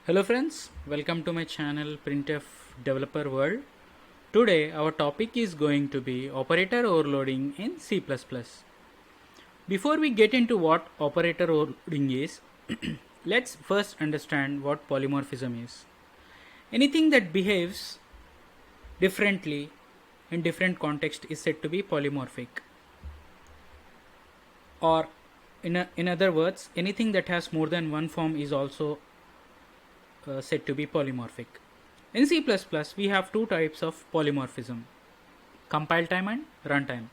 Hello friends, welcome to my channel Printf Developer World. Today our topic is going to be operator overloading in C++. Before we get into what operator overloading is, let's first understand what polymorphism is. Anything that behaves differently in different context is said to be polymorphic. Or in other words, anything that has more than one form is also said to be polymorphic. In C++, we have two types of polymorphism: compile time and runtime.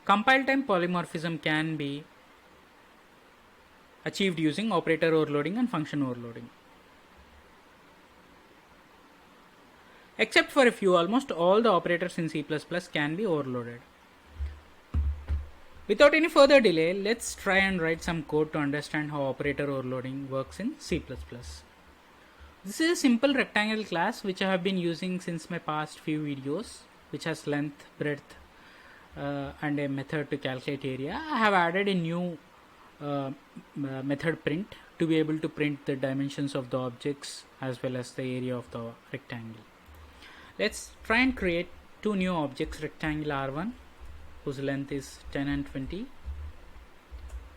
Compile time polymorphism can be achieved using operator overloading and function overloading. Except for a few, almost all the operators in C++ can be overloaded. Without any further delay, let's try and write some code to understand how operator overloading works in C++. This is a simple rectangle class which I have been using since my past few videos, which has length, breadth, and a method to calculate area. I have added a new method print to be able to print the dimensions of the objects as well as the area of the rectangle. Let's try and create two new objects, rectangle R1 whose length is 10 and 20,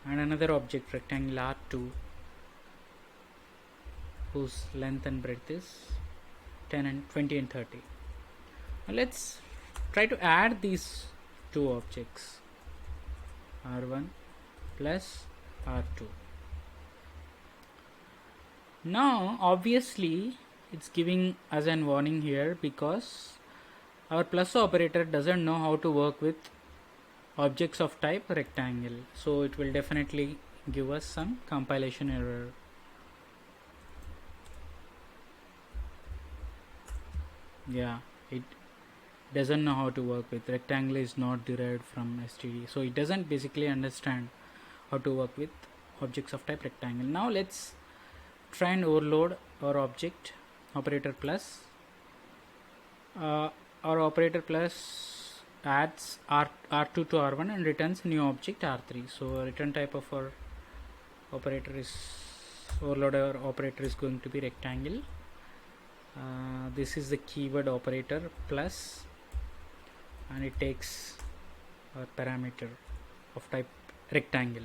and another object, rectangle R2, whose length and breadth is 10 and 20 and 30. Now let's try to add these two objects, R1 plus R2. Now obviously it's giving us a warning here because our plus operator doesn't know how to work with objects of type rectangle, so it will definitely give us some compilation error. Yeah, it doesn't know how to work with rectangle, is not derived from std, so it doesn't basically understand how to work with objects of type rectangle. Now let's try and overload our object operator plus. Our operator plus adds R2 to R1 and returns new object R3. So return type of our operator is overloader operator is going to be rectangle. This is the keyword operator plus, and it takes a parameter of type rectangle.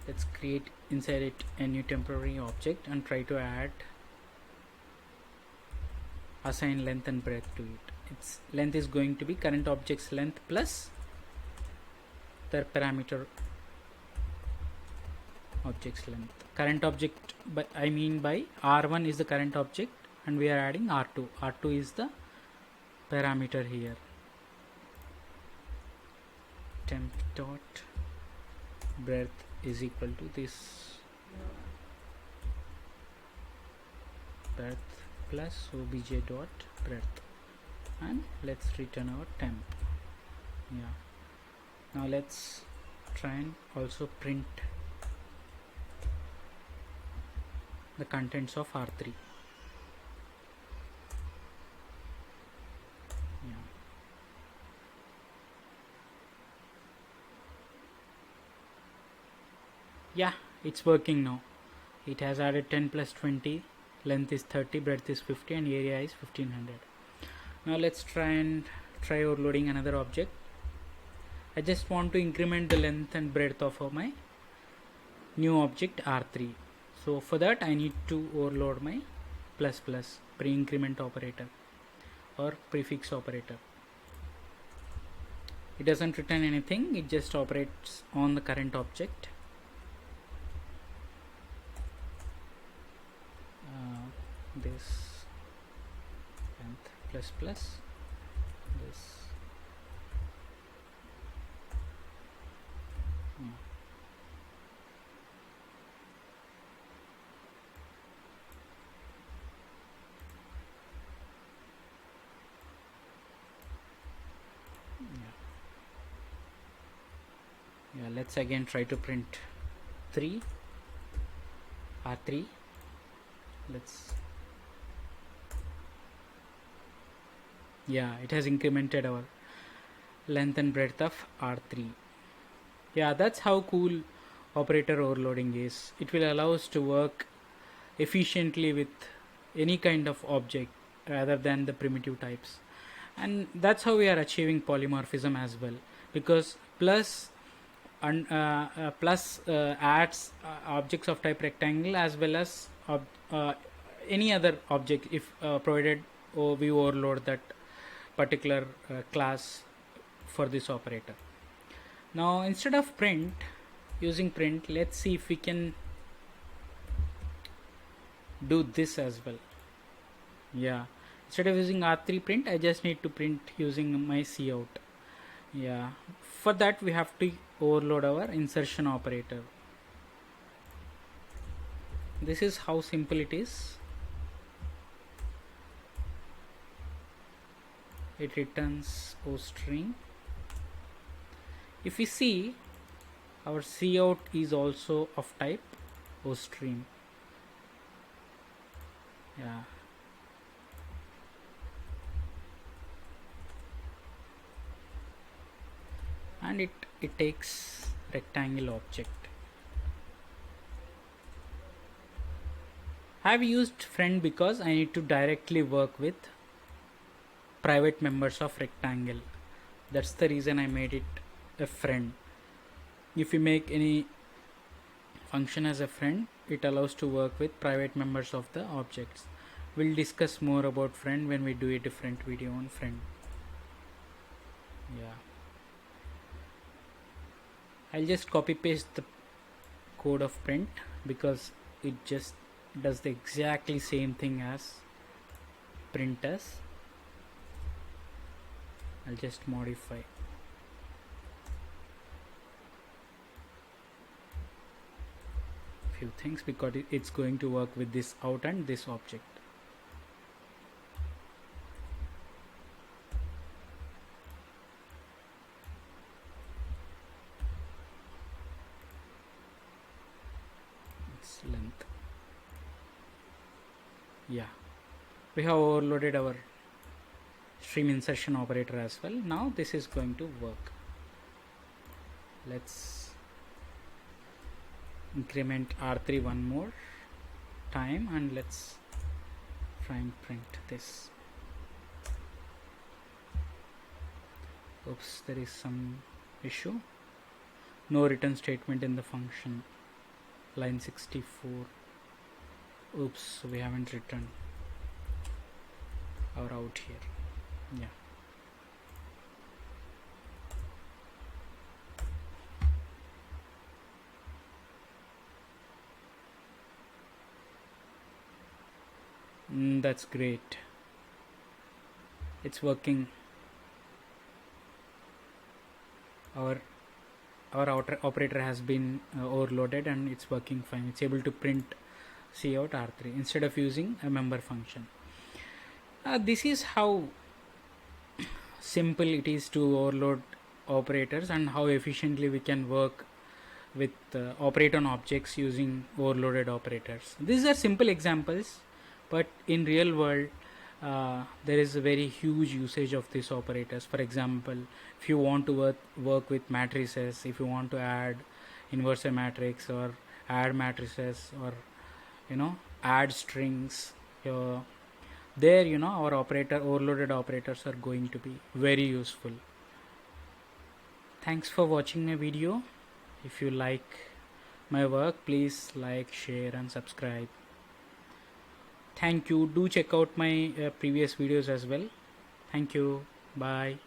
Let's create inside it a new temporary object and try to assign length and breadth to it. Its length is going to be current object's length plus their parameter object's length. Current object, but I mean by R1 is the current object and we are adding R2. R2 is the parameter here. Temp dot breadth is equal to this breadth plus obj dot breadth, and let's return our temp. Yeah, now let's try and also print the contents of R3. Yeah, it's working now. It has added 10 plus 20, length is 30, breadth is 50, and area is 1500. Now let's try overloading another object. I just want to increment the length and breadth of my new object R3. So for that I need to overload my plus plus pre-increment operator or prefix operator. It doesn't return anything, it just operates on the current object. This length plus plus this. Yeah, let's again try to print 3 R3. Let's, yeah, it has incremented our length and breadth of R3. Yeah, that's how cool operator overloading is. It will allow us to work efficiently with any kind of object rather than the primitive types. And that's how we are achieving polymorphism as well, because plus adds objects of type rectangle as well as uh, any other object if provided we overload that particular class for this operator. Now instead of using print, let's see if we can do this as well. Yeah, instead of using R3 print, I just need to print using my cout. Yeah, for that we have to overload our insertion operator. This is how simple it is. It returns ostring. If we see, our cout is also of type ostream. Yeah, and it takes rectangle object. I have used friend because I need to directly work with private members of rectangle. That's the reason I made it a friend. If you make any function as a friend, it allows to work with private members of the objects. We'll discuss more about friend when we do a different video on friend. Yeah, I'll just copy paste the code of print because it just does the exactly same thing as printers. I'll just modify few things because it's going to work with this out and this object. Its length. Yeah, we have overloaded our stream insertion operator as well. Now this is going to work. Let's increment R3 one more time and let's try and print this. Oops, there is some issue. No return statement in the function. Line 64. Oops, we haven't written our out here. Yeah. That's great. It's working. Our operator has been overloaded and it's working fine. It's able to print cout R3 instead of using a member function. This is how simple it is to overload operators and how efficiently we can work with operate on objects using overloaded operators. These are simple examples, but in real world there is a very huge usage of these operators. For example, if you want to work with matrices, if you want to add inverse a matrix or add matrices or add strings, there our overloaded operators are going to be very useful. Thanks for watching my video. If you like my work, please like, share and subscribe. Thank you. Do check out my previous videos as well. Thank you. Bye.